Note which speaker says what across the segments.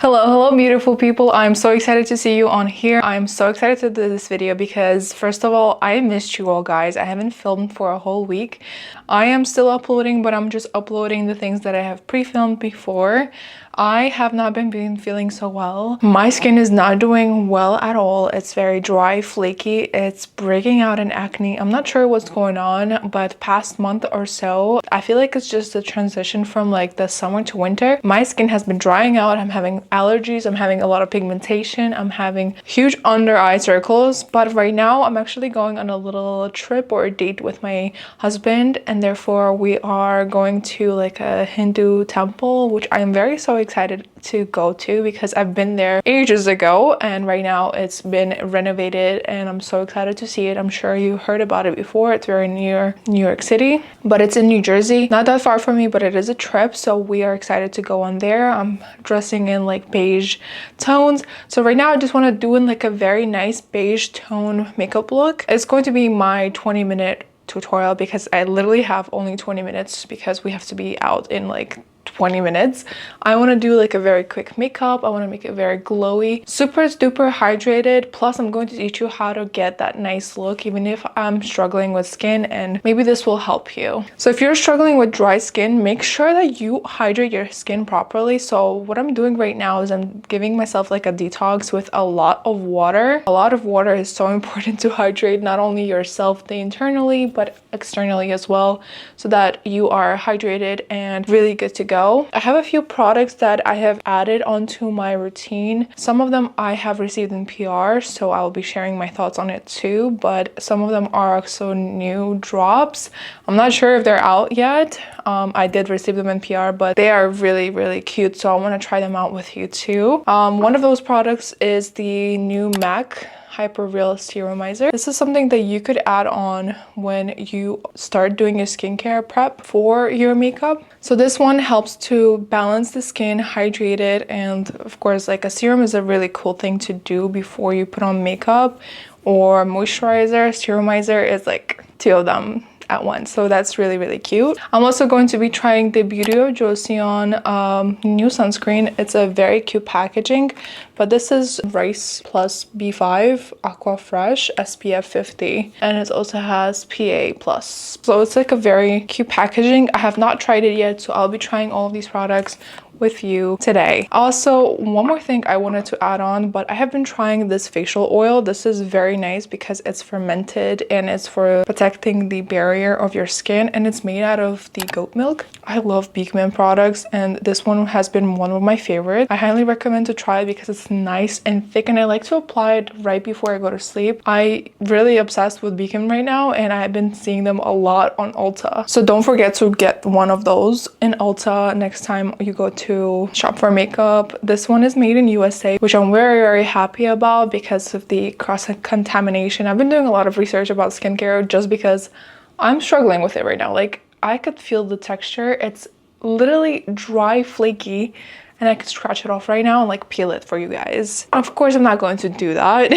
Speaker 1: Hello beautiful people. I'm so excited to see you on here. I'm so excited to do this video because first of all, I missed you all guys. I haven't filmed for a whole week. I am still uploading, but I'm just uploading the things that I have pre-filmed before. I have not been feeling so well. My skin is not doing well at all. It's very dry, flaky. It's breaking out in acne. I'm not sure what's going on, but past month or so, I feel like it's just a transition from like the summer to winter. My skin has been drying out. I'm having allergies. I'm having a lot of pigmentation. I'm having huge under eye circles. But right now, I'm actually going on a little trip or a date with my husband, and therefore we are going to like a Hindu temple, which I am so excited to go to because I've been there ages ago, and right now it's been renovated and I'm so excited to see it. I'm sure you heard about it before. It's very near New York City, but it's in New Jersey, not that far from me, but it is a trip, so we are excited to go on there. I'm dressing in like beige tones, so right now I just want to do in like a very nice beige tone makeup look. It's going to be my 20-minute tutorial because I literally have only 20 minutes because we have to be out in like 20 minutes. I want to do like a very quick makeup. I want to make it very glowy, super duper hydrated. Plus I'm going to teach you how to get that nice look even if I'm struggling with skin, and maybe this will help you. So if you're struggling with dry skin, make sure that you hydrate your skin properly. So what I'm doing right now is I'm giving myself like a detox with a lot of water. A lot of water is so important to hydrate not only yourself internally but externally as well, so that you are hydrated and really good to go. I have a few products that I have added onto my routine. Some of them I have received in PR, so I'll be sharing my thoughts on it too, but some of them are also new drops. I'm not sure if they're out yet. I did receive them in PR, but they are really cute, so I want to try them out with you too. One of those products is the new MAC Hyper Real Serumizer. This is something that you could add on when you start doing your skincare prep for your makeup. So this one helps to balance the skin, hydrate it, and of course like a serum is a really cool thing to do before you put on makeup, or moisturizer. Serumizer is like two of them at once, so that's really cute. I'm also going to be trying the Beauty of Joseon new sunscreen. It's a very cute packaging, but this is Rice Plus B5 Aqua Fresh SPF 50, and it also has PA+. So it's like a very cute packaging. I have not tried it yet, so I'll be trying all of these products with you today. Also, one more thing I wanted to add on, but I have been trying this facial oil. This is very nice because it's fermented and it's for protecting the barrier of your skin, and it's made out of the goat milk. I love Beekman products, and this one has been one of my favorites. I highly recommend to try it because it's nice and thick, and I like to apply it right before I go to sleep. I really obsessed with Beekman right now, and I've been seeing them a lot on Ulta. So don't forget to get one of those in Ulta next time you go to shop for makeup. This one is made in USA, which I'm very happy about because of the cross-contamination. I've been doing a lot of research about skincare just because I'm struggling with it right now. Like, I could feel the texture. It's literally dry, flaky, and I could scratch it off right now and like peel it for you guys. Of course, I'm not going to do that,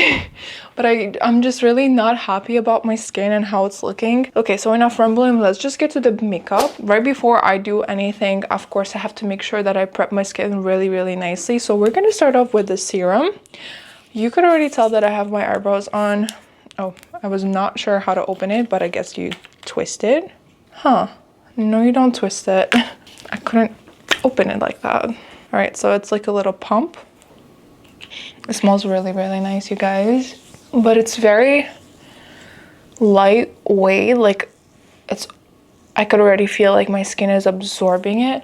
Speaker 1: but I'm just really not happy about my skin and how it's looking. Okay, so enough rambling. Let's just get to the makeup. Right before I do anything, of course, I have to make sure that I prep my skin really nicely. So we're gonna start off with the serum. You could already tell that I have my eyebrows on. Oh, I was not sure how to open it, but I guess you twist it. Huh, no, you don't twist it. I couldn't open it like that. All right, so it's like a little pump. It smells really nice, you guys. But it's very lightweight. Like, I could already feel like my skin is absorbing it.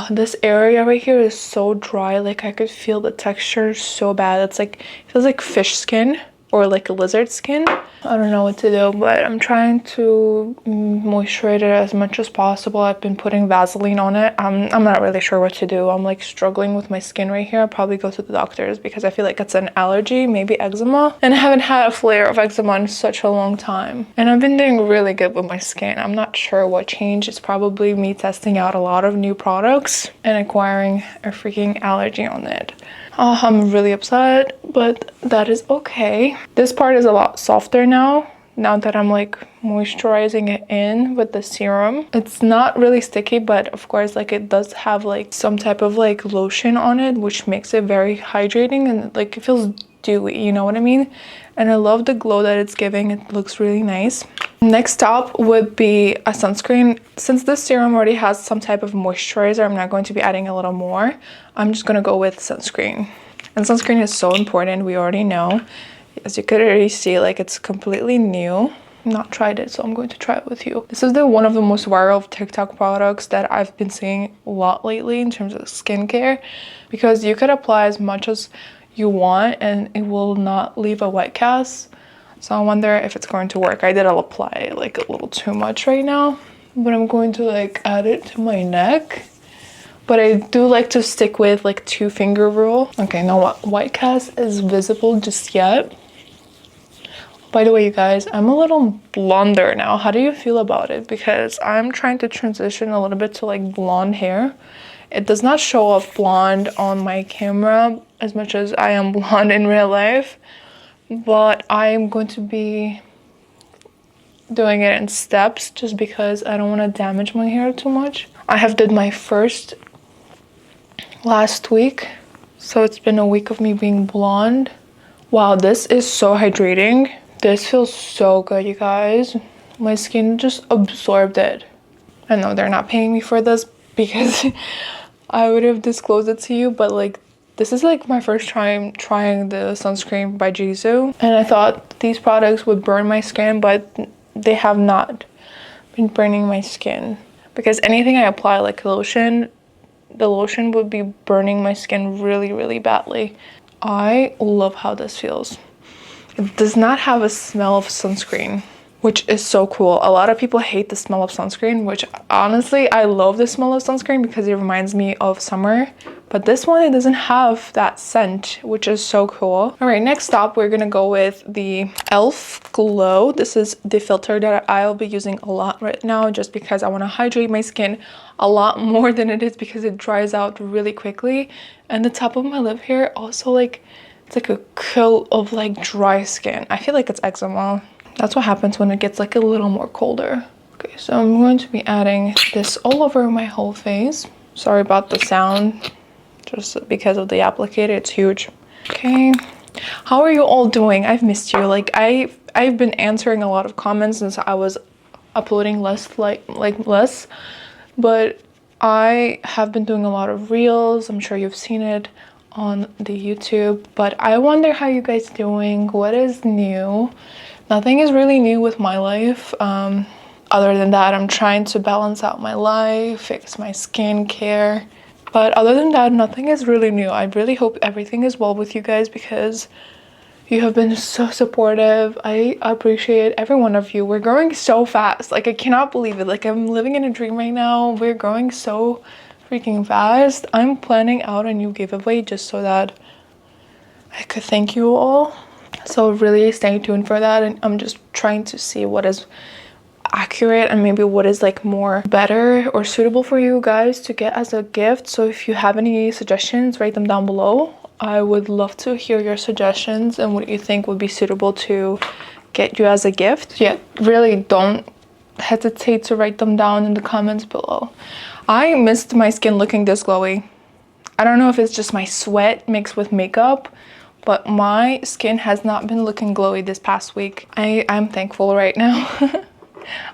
Speaker 1: This area right here is so dry. Like, I could feel the texture so bad. It's like, it feels like fish skin or like a lizard skin. I don't know what to do, but I'm trying to moisturize it as much as possible. I've been putting Vaseline on it. I'm not really sure what to do. I'm like struggling with my skin right here. I'll probably go to the doctors because I feel like it's an allergy, maybe eczema. And I haven't had a flare of eczema in such a long time. And I've been doing really good with my skin. I'm not sure what changed. It's probably me testing out a lot of new products and acquiring a freaking allergy on it. I'm really upset, but that is okay. This part is a lot softer now now that I'm like moisturizing it in with the serum. It's not really sticky, but of course like it does have like some type of like lotion on it, which makes it very hydrating and like it feels dewy, you know what I mean? And I love the glow that it's giving. It looks really nice. Next up would be a sunscreen. Since this serum already has some type of moisturizer, I'm not going to be adding a little more. I'm just gonna go with sunscreen. And sunscreen is so important, we already know. As you could already see, like it's completely new. I've not tried it, so I'm going to try it with you. This is one of the most viral TikTok products that I've been seeing a lot lately in terms of skincare, because you could apply as much as you want and it will not leave a white cast. So I wonder if it's going to work. I did apply like a little too much right now, but I'm going to like add it to my neck. But I do like to stick with like 2-finger rule. Okay, no white cast is visible just yet. By the way, you guys, I'm a little blonder now. How do you feel about it? Because I'm trying to transition a little bit to like blonde hair. It does not show up blonde on my camera as much as I am blonde in real life. But I'm going to be doing it in steps just because I don't want to damage my hair too much. I have did my first last week, so it's been a week of me being blonde. Wow, this is so hydrating. This feels so good, you guys. My skin just absorbed it. I know they're not paying me for this because I would have disclosed it to you, but like this is like my first time trying the sunscreen by Jisoo, and I thought these products would burn my skin, but they have not been burning my skin, because anything I apply like lotion, the lotion would be burning my skin really, really badly. I love how this feels. It does not have a smell of sunscreen, which is so cool. A lot of people hate the smell of sunscreen, which honestly, I love the smell of sunscreen because it reminds me of summer. But this one, it doesn't have that scent, which is so cool. All right, next up, we're gonna go with the e.l.f. Glow. This is the filter that I'll be using a lot right now just because I wanna hydrate my skin a lot more than it is because it dries out really quickly. And the top of my lip here also like, it's like a coat of like dry skin. I feel like it's eczema. That's what happens when it gets like a little more colder. Okay, so I'm going to be adding this all over my whole face. Sorry about the sound, just because of the applicator, it's huge. Okay, how are you all doing? I've missed you. Like I've been answering a lot of comments since I was uploading less, less, but I have been doing a lot of reels. I'm sure you've seen it on the YouTube, but I wonder how you guys doing. What is new? Nothing is really new with my life. Other than that, I'm trying to balance out my life, fix my skincare. But other than that, nothing is really new. I really hope everything is well with you guys because you have been so supportive. I appreciate every one of you. We're growing so fast. Like, I cannot believe it. Like, I'm living in a dream right now. We're growing so freaking fast. I'm planning out a new giveaway just so that I could thank you all. So really stay tuned for that. And I'm just trying to see what is accurate and maybe what is like more better or suitable for you guys to get as a gift. So if you have any suggestions, write them down below. I would love to hear your suggestions and what you think would be suitable to get you as a gift. Yeah, really don't hesitate to write them down in the comments below. I missed my skin looking this glowy. I don't know if it's just my sweat mixed with makeup, but my skin has not been looking glowy this past week. I'm thankful right now.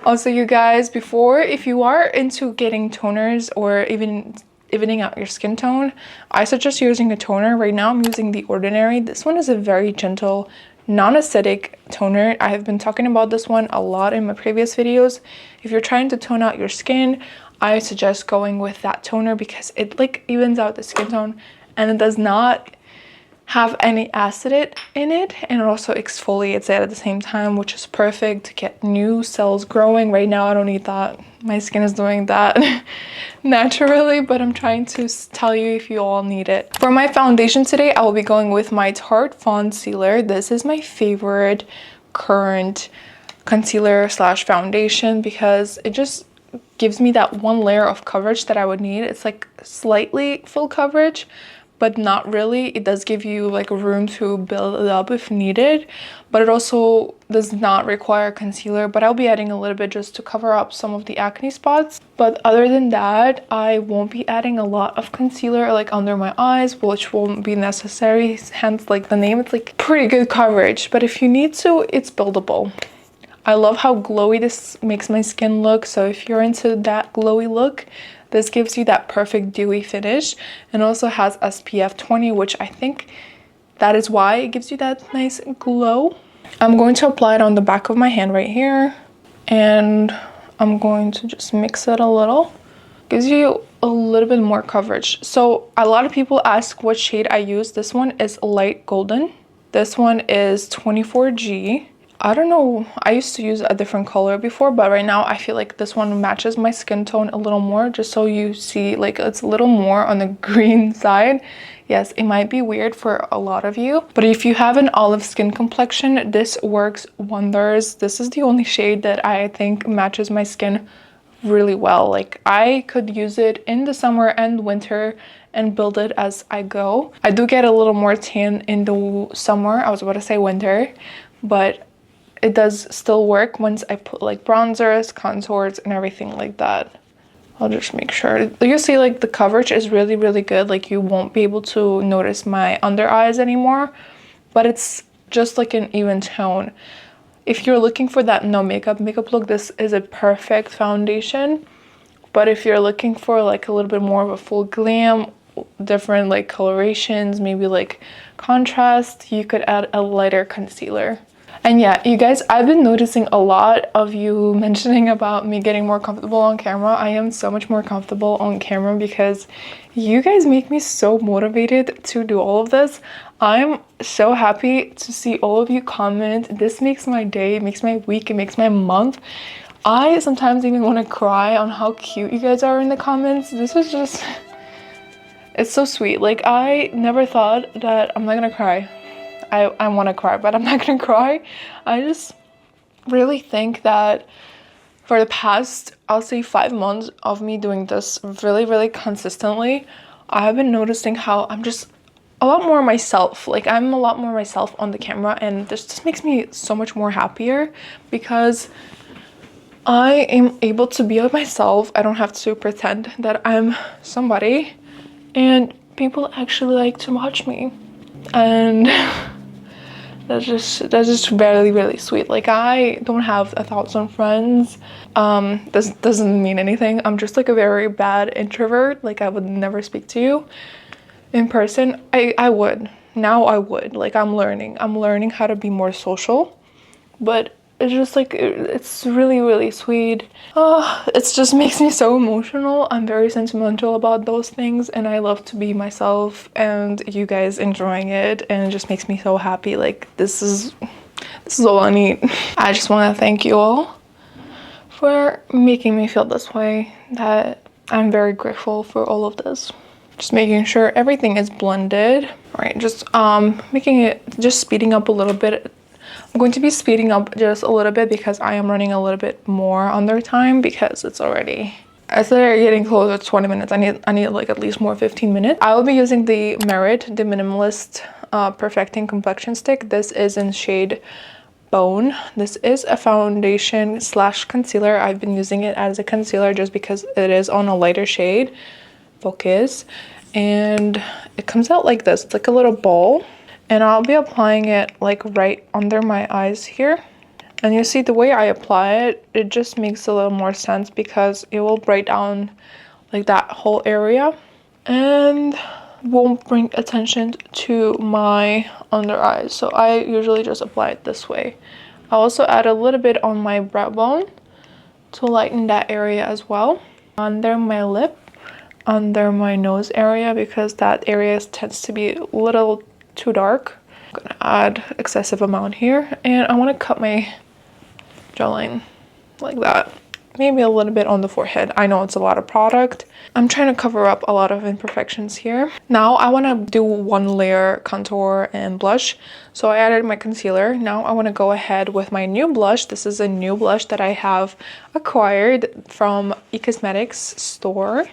Speaker 1: Also, you guys, if you are into getting toners or even evening out your skin tone, I suggest using a toner. Right now I'm using the Ordinary. This one is a very gentle, non-acidic toner. I have been talking about this one a lot in my previous videos. If you're trying to tone out your skin, I suggest going with that toner because it like evens out the skin tone and it does not have any acid in it, and it also exfoliates it at the same time, which is perfect to get new cells growing. Right now I don't need that. My skin is doing that naturally, but I'm trying to tell you if you all need it. For my foundation today, I will be going with my Tarte Concealer. This is my favorite current concealer slash foundation because it just gives me that one layer of coverage that I would need. It's like slightly full coverage, but not really. It does give you like room to build it up if needed, but it also does not require concealer, but I'll be adding a little bit just to cover up some of the acne spots. But other than that, I won't be adding a lot of concealer like under my eyes, which won't be necessary, hence like the name. It's like pretty good coverage, but if you need to, it's buildable. I love how glowy this makes my skin look, so if you're into that glowy look, this gives you that perfect dewy finish, and also has SPF 20, which I think that is why it gives you that nice glow. I'm going to apply it on the back of my hand right here, and I'm going to just mix it a little. Gives you a little bit more coverage. So a lot of people ask what shade I use. This one is light golden. This one is 24G. I don't know, I used to use a different color before, but right now I feel like this one matches my skin tone a little more, just so you see like it's a little more on the green side. Yes, it might be weird for a lot of you, but if you have an olive skin complexion, this works wonders. This is the only shade that I think matches my skin really well. Like I could use it in the summer and winter and build it as I go. I do get a little more tan in the summer, I was about to say winter, but it does still work once I put like bronzers, contours, and everything like that. I'll just make sure. You see like the coverage is really, really good. Like you won't be able to notice my under eyes anymore, but it's just like an even tone. If you're looking for that no makeup look, this is a perfect foundation. But if you're looking for like a little bit more of a full glam, different like colorations, maybe like contrast, you could add a lighter concealer. And yeah, you guys, I've been noticing a lot of you mentioning about me getting more comfortable on camera. I am so much more comfortable on camera because you guys make me so motivated to do all of this. I'm so happy to see all of you comment. This makes my day, it makes my week, it makes my month. I sometimes even want to cry on how cute you guys are in the comments. This is just, it's so sweet. Like I never thought that I'm not gonna cry. I want to cry, but I'm not gonna cry. I just really think that for the past, I'll say 5 months of me doing this really, really consistently, I've been noticing how I'm just a lot more myself. Like I'm a lot more myself on the camera, and this just makes me so much more happier because I am able to be myself. I don't have to pretend that I'm somebody, and people actually like to watch me, and that's just really, really sweet. Like I don't have 1,000 friends. This doesn't mean anything. I'm just like a very bad introvert. Like I would never speak to you in person. I would. Now I would. Like I'm learning how to be more social, but it's just like it's really, really sweet. It just makes me so emotional. I'm very sentimental about those things, and I love to be myself, and you guys enjoying it, and it just makes me so happy. Like this is all I need. I just want to thank you all for making me feel this way. That I'm very grateful for all of this. Just making sure everything is blended. All right, just speeding up a little bit. I'm going to be speeding up just a little bit because I am running a little bit more under time because it's already, I said getting closer to 20 minutes. I need like at least more 15 minutes. I will be using the Merit, the Minimalist Perfecting Complexion Stick. This is in shade Bone. This is a foundation / concealer. I've been using it as a concealer just because it is on a lighter shade. Focus. And it comes out like this. It's like a little ball. And I'll be applying it like right under my eyes here. And you see the way I apply it, it just makes a little more sense because it will break down like that whole area and won't bring attention to my under eyes. So I usually just apply it this way. I also add a little bit on my brow bone to lighten that area as well. Under my lip, under my nose area, because that area tends to be a little too dark. I'm gonna add excessive amount here, and I want to cut my jawline like that. Maybe a little bit on the forehead. I know it's a lot of product. I'm trying to cover up a lot of imperfections here. Now I want to do one layer contour and blush. So I added my concealer. Now I want to go ahead with my new blush. This is a new blush that I have acquired from eCosmetics store.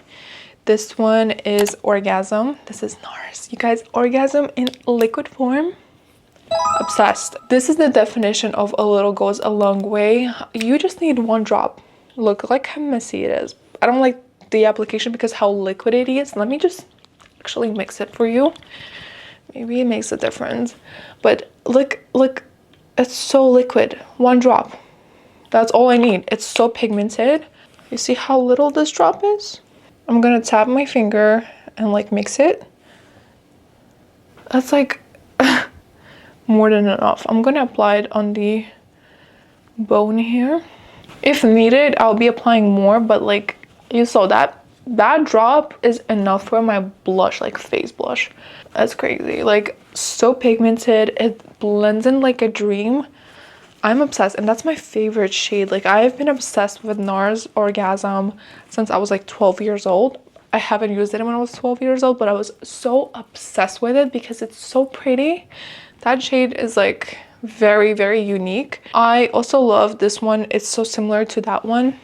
Speaker 1: This one is Orgasm. This is NARS. You guys, Orgasm in liquid form. Obsessed. This is the definition of a little goes a long way. You just need one drop. Look like how messy it is. I don't like the application because how liquid it is. Let me just actually mix it for you. Maybe it makes a difference. But look, it's so liquid. One drop. That's all I need. It's so pigmented. You see how little this drop is? I'm gonna tap my finger and like mix it. That's like more than enough. I'm gonna apply it on the bone here. If needed, I'll be applying more, but like you saw that drop is enough for my blush, like face blush. That's crazy. Like so pigmented. It blends in like a dream. I'm obsessed, and that's my favorite shade. Like I've been obsessed with NARS Orgasm since I was like 12 years old. I haven't used it when I was 12 years old, but I was so obsessed with it because it's so pretty. That shade is like very, very unique. I also love this one. It's so similar to that one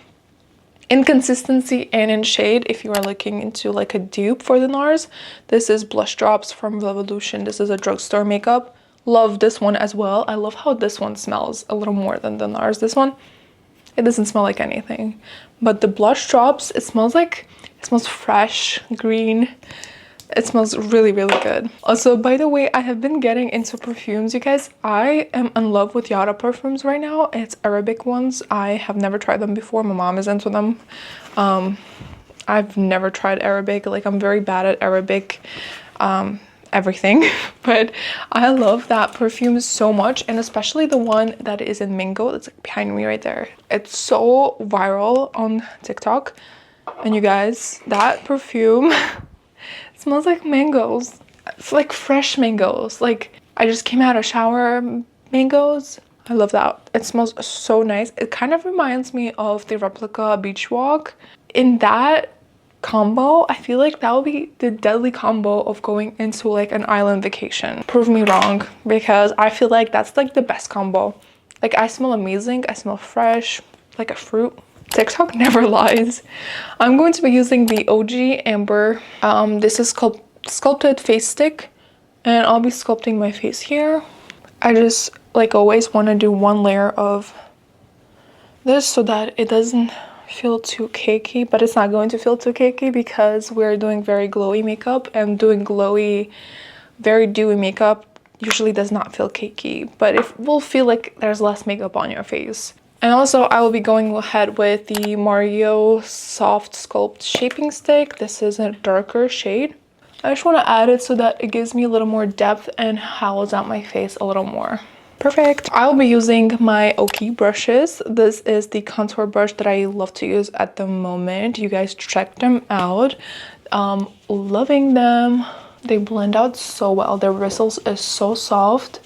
Speaker 1: in consistency and in shade. If you are looking into like a dupe for the NARS, this is Blush Drops from Revolution. This is a drugstore makeup. Love this one as well. I love how this one smells a little more than the NARS. This one, it doesn't smell like anything, but the Blush Drops, it smells fresh, green. It smells really, really good. Also, by the way, I have been getting into perfumes, you guys. I am in love with Yara perfumes right now. It's Arabic ones. I have never tried them before. My mom is into them. I've never tried Arabic. Like I'm very bad at Arabic everything, but I love that perfume so much, and especially the one that is in mango. That's like behind me right there. It's so viral on TikTok, and you guys, that perfume smells like mangoes. It's like fresh mangoes. Like I just came out of shower mangoes. I love that. It smells so nice. It kind of reminds me of the Replica Beach Walk. In that combo, I feel like that would be the deadly combo of going into like an island vacation. Prove me wrong, because I feel like that's like the best combo. Like I smell amazing. I smell fresh, like a fruit. TikTok never lies. I'm going to be using the OG Amber. This is called Sculpted Face Stick, and I'll be sculpting my face here. I just like always want to do one layer of this so that it doesn't feel too cakey, but it's not going to feel too cakey because we're doing very glowy makeup, and doing glowy, very dewy makeup usually does not feel cakey, but it will feel like there's less makeup on your face. And also I will be going ahead with the Mario Soft Sculpt Shaping Stick. This is a darker shade. I just want to add it so that it gives me a little more depth and hollows out my face a little more. Perfect. I'll be using my Oki brushes. This is the contour brush that I love to use at the moment. You guys check them out. Loving them. They blend out so well. Their bristles is so soft.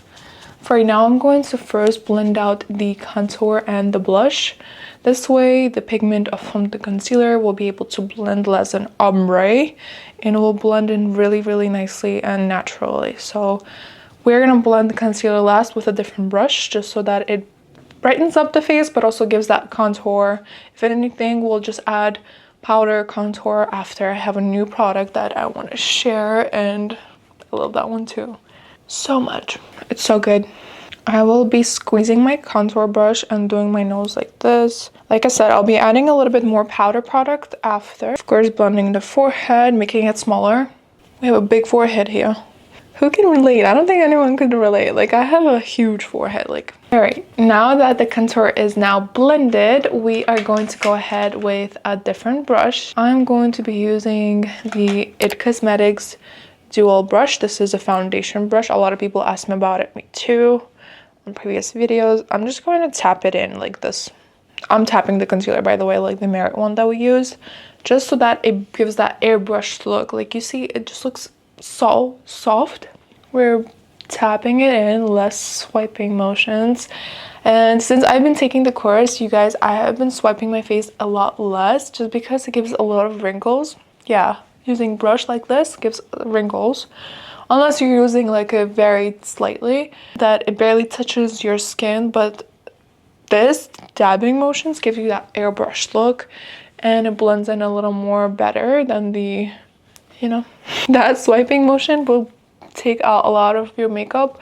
Speaker 1: For right now, I'm going to first blend out the contour and the blush. This way, the pigment from the concealer will be able to blend less an ombre, and it will blend in really, really nicely and naturally. So we're gonna blend the concealer last with a different brush, just so that it brightens up the face, but also gives that contour. If anything, we'll just add powder contour after. I have a new product that I want to share, and I love that one too so much. It's so good. I will be squeezing my contour brush and doing my nose like this. Like I said, I'll be adding a little bit more powder product after. Of course, blending the forehead, making it smaller. We have a big forehead here. Who can relate? I don't think anyone could relate. Like I have a huge forehead. Like, all right, now that the contour is now blended, we are going to go ahead with a different brush. I'm going to be using the It Cosmetics dual brush. This is a foundation brush. A lot of people ask me about it, me too, on previous videos. I'm just going to tap it in like this. I'm tapping the concealer, by the way, like the Merit one that we use, just so that it gives that airbrushed look. Like you see, it just looks so soft. We're tapping it in, less swiping motions. And since I've been taking the course, you guys, I have been swiping my face a lot less, just because it gives a lot of wrinkles. Yeah, using brush like this gives wrinkles, unless you're using like a very slightly that it barely touches your skin. But this dabbing motions give you that airbrush look, and it blends in a little more better than the, you know, that swiping motion will take out a lot of your makeup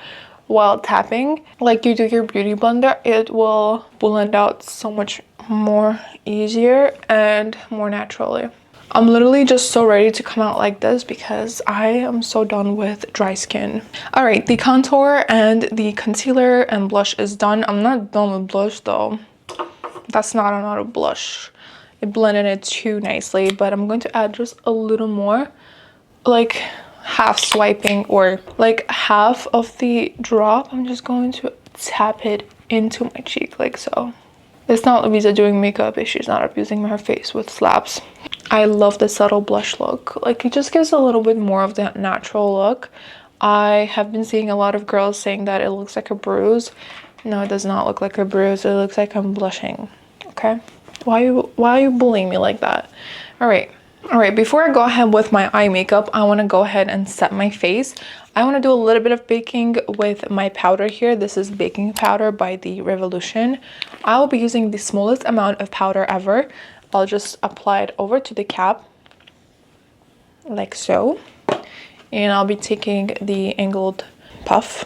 Speaker 1: while tapping. Like you do your beauty blender, it will blend out so much more easier and more naturally. I'm literally just so ready to come out like this because I am so done with dry skin. All right, the contour and the concealer and blush is done. I'm not done with blush though. That's not another blush. It blended it too nicely, but I'm going to add just a little more, like half swiping or like half of the drop. I'm just going to tap it into my cheek like so. It's not Leviza doing makeup if she's not abusing her face with slaps. I love the subtle blush look. Like it just gives a little bit more of that natural look. I have been seeing a lot of girls saying that it looks like a bruise. No, it does not look like a bruise. It looks like I'm blushing. Okay? Why are you bullying me like that? All right, before I go ahead with my eye makeup, I want to go ahead and set my face. I want to do a little bit of baking with my powder here. This is baking powder by the Revolution. I will be using the smallest amount of powder ever. I'll just apply it over to the cap like so, and I'll be taking the angled puff,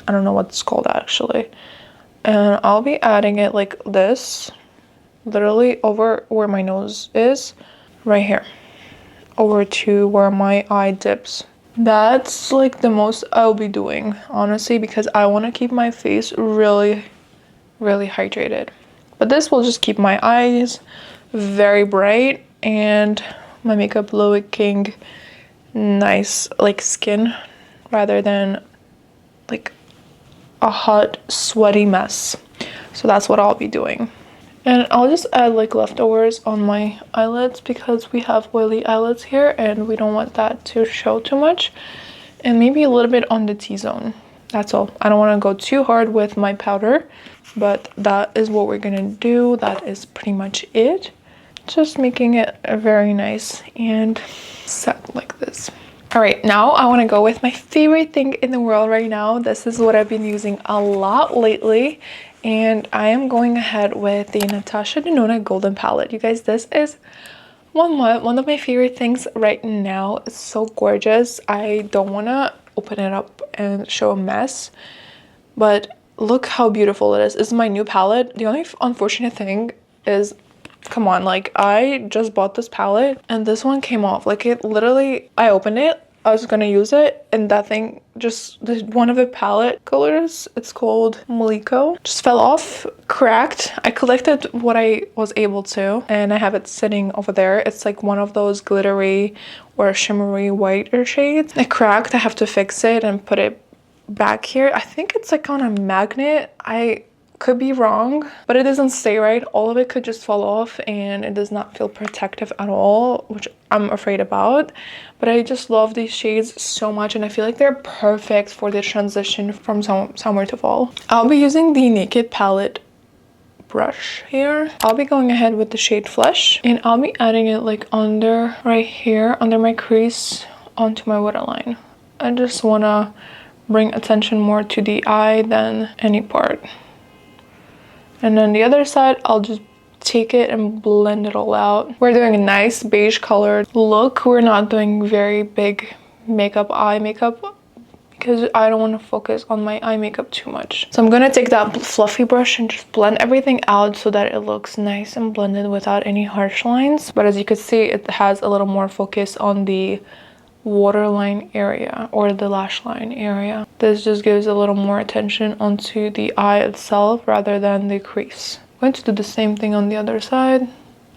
Speaker 1: I don't know what it's called actually, and I'll be adding it like this, literally over where my nose is, right here, over to where my eye dips. That's like the most I'll be doing, honestly, because I want to keep my face really hydrated. But this will just keep my eyes very bright and my makeup looking nice, like skin, rather than like a hot sweaty mess. So that's what I'll be doing. And I'll just add like leftovers on my eyelids because we have oily eyelids here and we don't want that to show too much. And maybe a little bit on the T-zone. That's all. I don't want to go too hard with my powder, but that is what we're gonna do. That is pretty much it. Just making it very nice and set like this. All right, now I want to go with my favorite thing in the world right now. This is what I've been using a lot lately, and I am going ahead with the Natasha Denona Golden Palette. You guys, this is one of my favorite things right now. It's so gorgeous. I don't want to open it up and show a mess, but look how beautiful it is. This is my new palette. The only unfortunate thing is, come on, like I just bought this palette and this one came off. Like it literally, I opened it, I was gonna use it, and that thing just, one of the palette colors, it's called Maliko, just fell off, cracked. I collected what I was able to and I have it sitting over there. It's like one of those glittery or shimmery whiter shades. It cracked. I have to fix it and put it back here. I think it's like on a magnet. I could be wrong, but it doesn't stay right. All of it could just fall off and it does not feel protective at all, which I'm afraid about. But I just love these shades so much and I feel like they're perfect for the transition from summer to fall. I'll be using the Naked palette brush here. I'll be going ahead with the shade Flesh and I'll be adding it like under, right here, under my crease onto my waterline. I just want to bring attention more to the eye than any part. And then the other side, I'll just take it and blend it all out. We're doing a nice beige colored look. We're not doing very big eye makeup because I don't want to focus on my eye makeup too much. So I'm going to take that fluffy brush and just blend everything out so that it looks nice and blended without any harsh lines. But as you can see, it has a little more focus on the waterline area or the lash line area. This just gives a little more attention onto the eye itself rather than the crease. I'm going to do the same thing on the other side.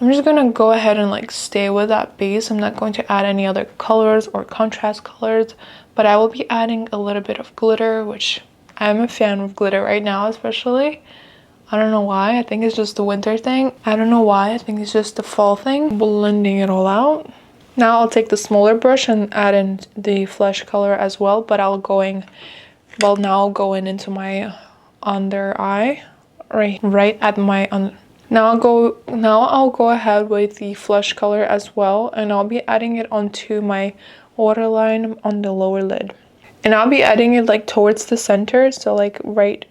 Speaker 1: I'm just going to go ahead and like stay with that base. I'm not going to add any other colors or contrast colors, but I will be adding a little bit of glitter, which I'm a fan of glitter right now, especially. I don't know why. I think it's just the winter thing. I don't know why. I think it's just the fall thing. Blending it all out. Now I'll take the smaller brush and add in the Flesh color as well, but now going into my under eye, right at my Now I'll go ahead with the Flesh color as well, and I'll be adding it onto my waterline on the lower lid. And I'll be adding it like towards the center, so like right,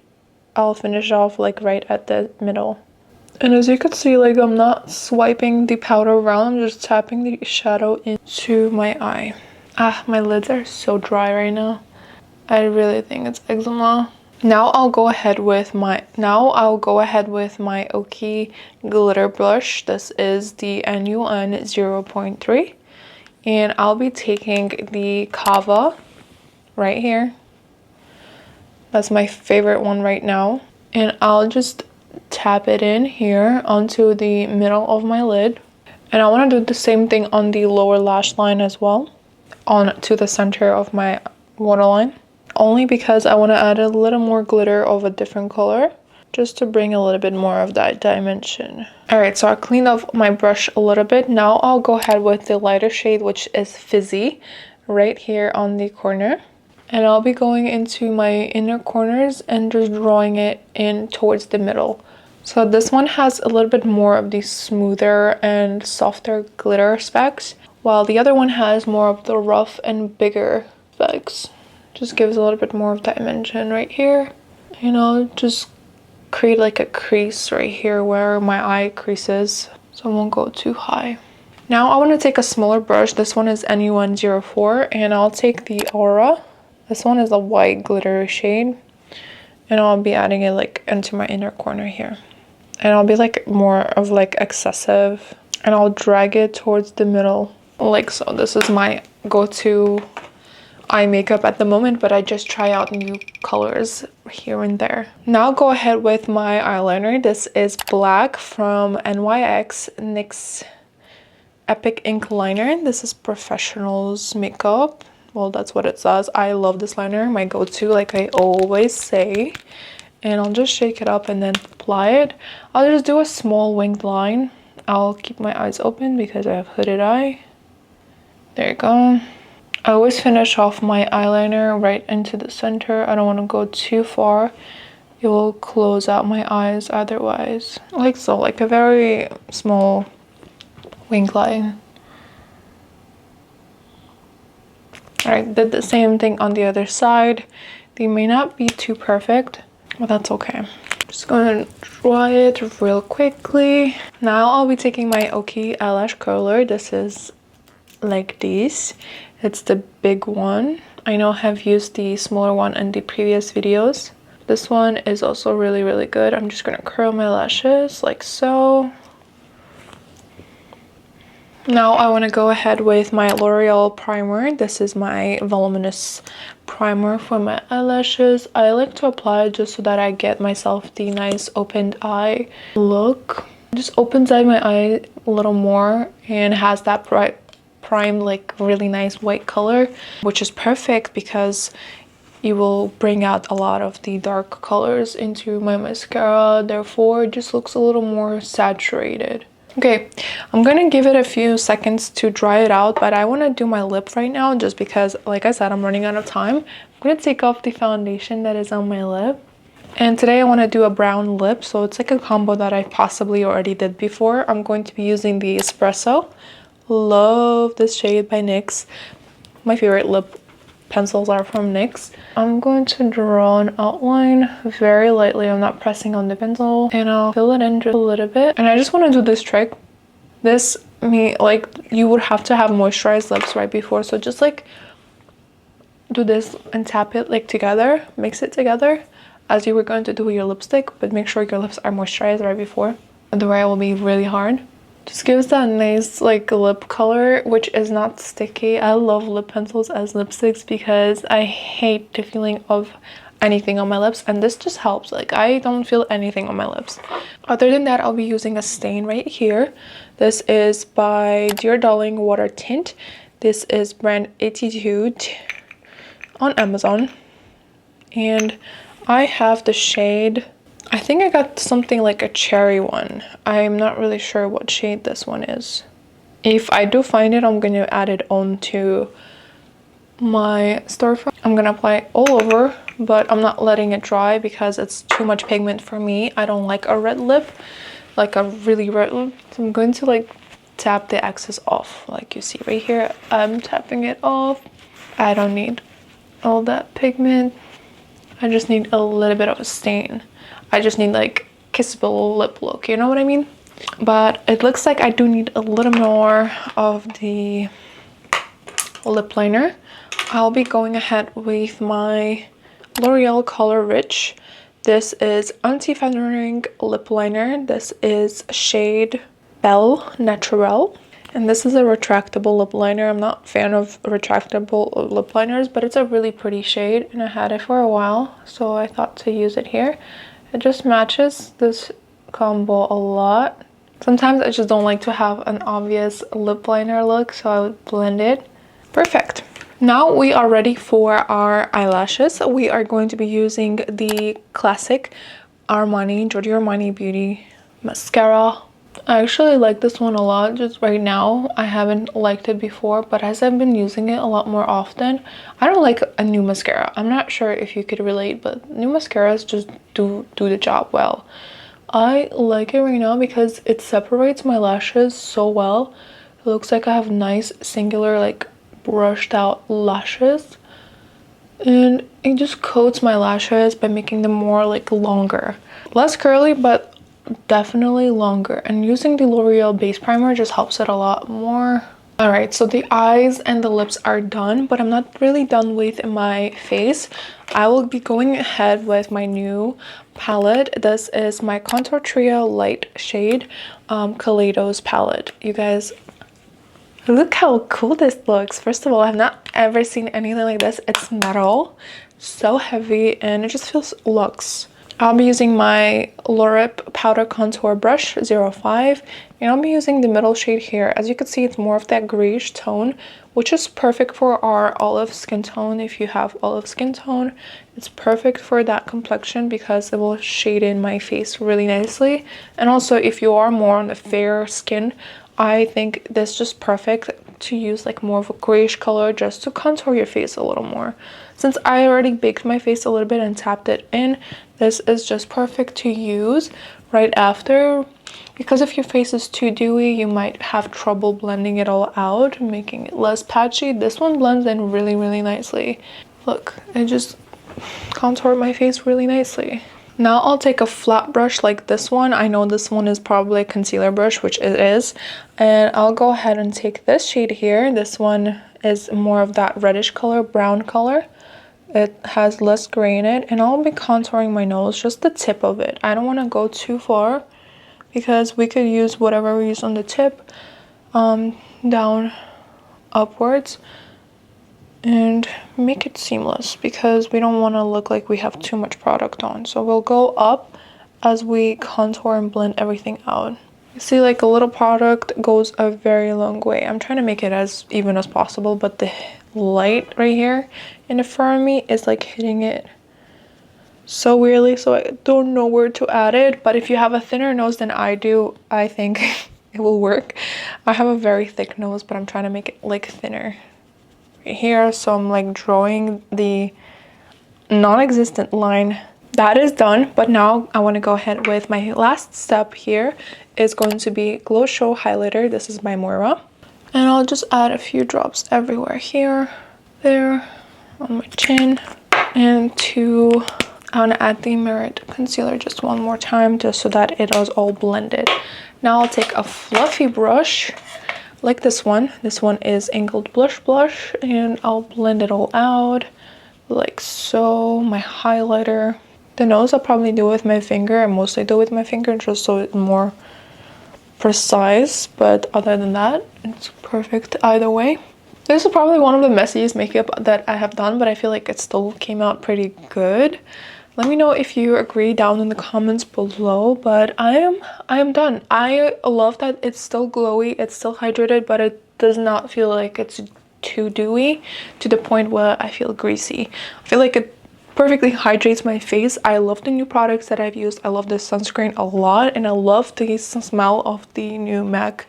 Speaker 1: I'll finish off like right at the middle. And as you can see, like, I'm not swiping the powder around, I'm just tapping the shadow into my eye. Ah, my lids are so dry right now. I really think it's eczema. Now I'll go ahead with my Oki glitter brush. This is the NUN 0.3. And I'll be taking the Kava right here. That's my favorite one right now. And I'll just tap it in here onto the middle of my lid. And I want to do the same thing on the lower lash line as well, on to the center of my waterline. Only because I want to add a little more glitter of a different color, just to bring a little bit more of that dimension. Alright, so I cleaned up my brush a little bit. Now I'll go ahead with the lighter shade, which is Fizzy, right here on the corner. And I'll be going into my inner corners and just drawing it in towards the middle. So this one has a little bit more of the smoother and softer glitter specks, while the other one has more of the rough and bigger specks. Just gives a little bit more of dimension right here. You know, just create like a crease right here where my eye creases, so I won't go too high. Now I want to take a smaller brush. This one is NU104, and I'll take the Aura. This one is a white glitter shade, and I'll be adding it like into my inner corner here. And I'll be like more of like excessive, and I'll drag it towards the middle like so. This is my go-to eye makeup at the moment, but I just try out new colors here and there. Now go ahead with my eyeliner. This is black from NYX NYX Epic Ink Liner. This is Professionals Makeup. Well, that's what it says. I love this liner, my go-to, like I always say. And I'll just shake it up and then apply it. I'll just do a small winged line. I'll keep my eyes open because I have hooded eye. There you go. I always finish off my eyeliner right into the center. I don't want to go too far. It will close out my eyes otherwise. Like so, like a very small wing line. Alright, did the same thing on the other side. They may not be too perfect, but that's okay. Just gonna dry it real quickly. Now I'll be taking my Oki eyelash curler. This is like this. It's the big one. I know I have used the smaller one in the previous videos. This one is also really, really good. I'm just gonna curl my lashes like so. Now I want to go ahead with my L'Oreal primer. This is my voluminous primer for my eyelashes. I like to apply it just so that I get myself the nice opened eye look. It just opens out my eye a little more and has that prime, like really nice white color, which is perfect because it will bring out a lot of the dark colors into my mascara. Therefore, it just looks a little more saturated. Okay, I'm gonna give it a few seconds to dry it out, but I want to do my lip right now just because, like I said, I'm running out of time. I'm gonna take off the foundation that is on my lip. And today I want to do a brown lip, so it's like a combo that I possibly already did before. I'm going to be using the Espresso. Love this shade by NYX. My favorite lip pencils are from NYX. I'm going to draw an outline very lightly. I'm not pressing on the pencil, and I'll fill it in just a little bit. And I just want to do this trick. Like you would have to have moisturized lips right before, so just like do this and tap it like together, mix it together as you were going to do your lipstick, but make sure your lips are moisturized right before, otherwise it will be really hard. Just gives that nice like lip color, which is not sticky. I love lip pencils as lipsticks because I hate the feeling of anything on my lips, and this just helps. Like I don't feel anything on my lips. Other than that, I'll be using a stain right here. This is by Dear Darling Water Tint. This is brand Attitude on Amazon, and I have the shade, I think I got something like a cherry one. I'm not really sure what shade this one is. If I do find it, I'm going to add it on to my storefront. I'm going to apply it all over, but I'm not letting it dry because it's too much pigment for me. I don't like a red lip, like a really red lip. So I'm going to like tap the excess off. Like you see right here, I'm tapping it off. I don't need all that pigment. I just need a little bit of a stain. I just need like kissable lip look, you know what I mean? But it looks like I do need a little more of the lip liner. I'll be going ahead with my L'Oreal Color Rich. This is anti-feathering lip liner. This is shade Belle Naturelle. And this is a retractable lip liner. I'm not a fan of retractable lip liners, but it's a really pretty shade and I had it for a while, so I thought to use it here. It just matches this combo a lot. Sometimes I just don't like to have an obvious lip liner look, so I would blend it. Perfect. Now we are ready for our eyelashes. We are going to be using the classic Giorgio Armani Beauty mascara. I actually like this one a lot. Just right now, I haven't liked it before, but as I've been using it a lot more often, I don't like a new mascara. I'm not sure if you could relate, but new mascaras just do the job well. I like it right now because it separates my lashes so well. It looks like I have nice singular, like brushed out lashes, and it just coats my lashes by making them more like longer, less curly, but definitely longer. And using the L'Oreal base primer just helps it a lot more. All right, so the eyes and the lips are done, but I'm not really done with my face. I will be going ahead with my new palette. This is my Contour Trio Light Shade Kaleidos palette. You guys, look how cool this looks. First of all, I've not ever seen anything like this. It's metal, so heavy, and it just feels luxe. I'll be using my Lorip Powder Contour Brush 05, and I'll be using the middle shade here. As you can see, it's more of that grayish tone, which is perfect for our olive skin tone. If you have olive skin tone, it's perfect for that complexion because it will shade in my face really nicely. And also, if you are more on the fair skin, I think this is just perfect to use like more of a grayish color just to contour your face a little more. Since I already baked my face a little bit and tapped it in, this is just perfect to use right after, because if your face is too dewy, you might have trouble blending it all out, making it less patchy. This one blends in really, really nicely. Look, it just contoured my face really nicely. Now I'll take a flat brush like this one. I know this one is probably a concealer brush, which it is. And I'll go ahead and take this shade here. This one is more of that reddish color, brown color. It has less gray in it. And I'll be contouring my nose, just the tip of it. I don't want to go too far because we could use whatever we use on the tip down upwards and make it seamless because we don't want to look like we have too much product on. So we'll go up as we contour and blend everything out. You see, like a little product goes a very long way. I'm trying to make it as even as possible, but the light right here in the front of me is like hitting it so weirdly, so I don't know where to add it. But if you have a thinner nose than I do, I think it will work. I have a very thick nose, but I'm trying to make it like thinner right here. So I'm like drawing the non-existent line. That is done, but now I want to go ahead with my last step. Here is going to be Glow Show highlighter. This is by Moira, and I'll just add a few drops everywhere, here, there, on my chin, and I want to add the Merit concealer just one more time, just so that it is all blended. Now I'll take a fluffy brush like this one. This one is Angled Blush, and I'll blend it all out like so. My highlighter, the nose I'll probably do with my finger. I mostly do with my finger just so it's more precise, but other than that, it's perfect either way. This is probably one of the messiest makeup that I have done, but I feel like it still came out pretty good. Let me know if you agree down in the comments below, but I am done. I love that it's still glowy, it's still hydrated, but it does not feel like it's too dewy to the point where I feel greasy. I feel like it perfectly hydrates my face. I love the new products that I've used. I love this sunscreen a lot, and I love the smell of the new MAC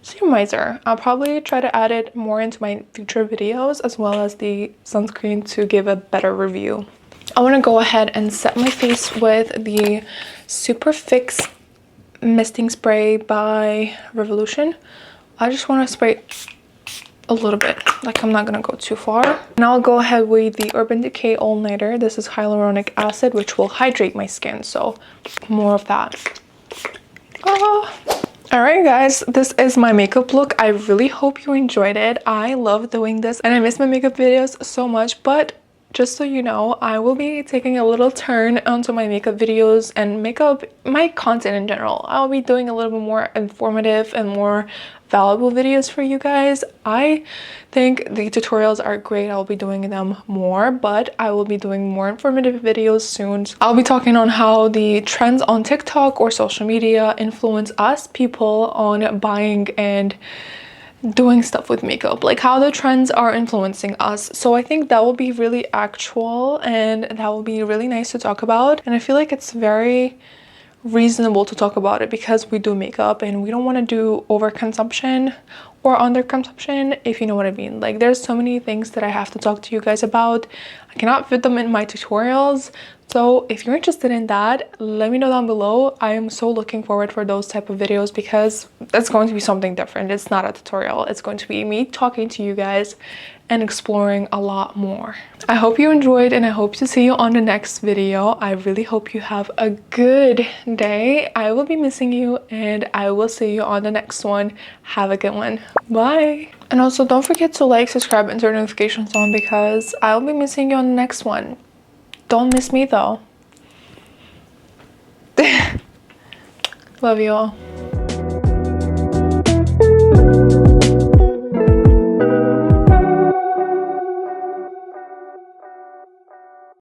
Speaker 1: Serumizer. I'll probably try to add it more into my future videos, as well as the sunscreen, to give a better review. I want to go ahead and set my face with the Super Fix Misting Spray by Revolution. I just want to spray a little bit. Like, I'm not gonna go too far. Now I'll go ahead with the Urban Decay All Nighter. This is hyaluronic acid, which will hydrate my skin, so more of that. Alright guys, this is my makeup look. I really hope you enjoyed it. I love doing this and I miss my makeup videos so much, but just so you know, I will be taking a little turn onto my makeup videos and my content in general. I'll be doing a little bit more informative and more valuable videos for you guys. I think the tutorials are great. I'll be doing them more, but I will be doing more informative videos soon. I'll be talking on how the trends on TikTok or social media influence us people on buying and doing stuff with makeup, like how the trends are influencing us. So I think that will be really actual and that will be really nice to talk about, and I feel like it's very reasonable to talk about it because we do makeup and we don't want to do overconsumption or underconsumption, if you know what I mean. Like, there's so many things that I have to talk to you guys about. I cannot fit them in my tutorials, so if you're interested in that, let me know down below. I am so looking forward for those type of videos because that's going to be something different. It's not a tutorial, it's going to be me talking to you guys and exploring a lot more. I hope you enjoyed and I hope to see you on the next video. I really hope you have a good day. I will be missing you and I will see you on the next one. Have a good one. Bye. And also don't forget to like, subscribe and turn notifications on because I'll be missing you on the next one. Don't miss me though. Love you all.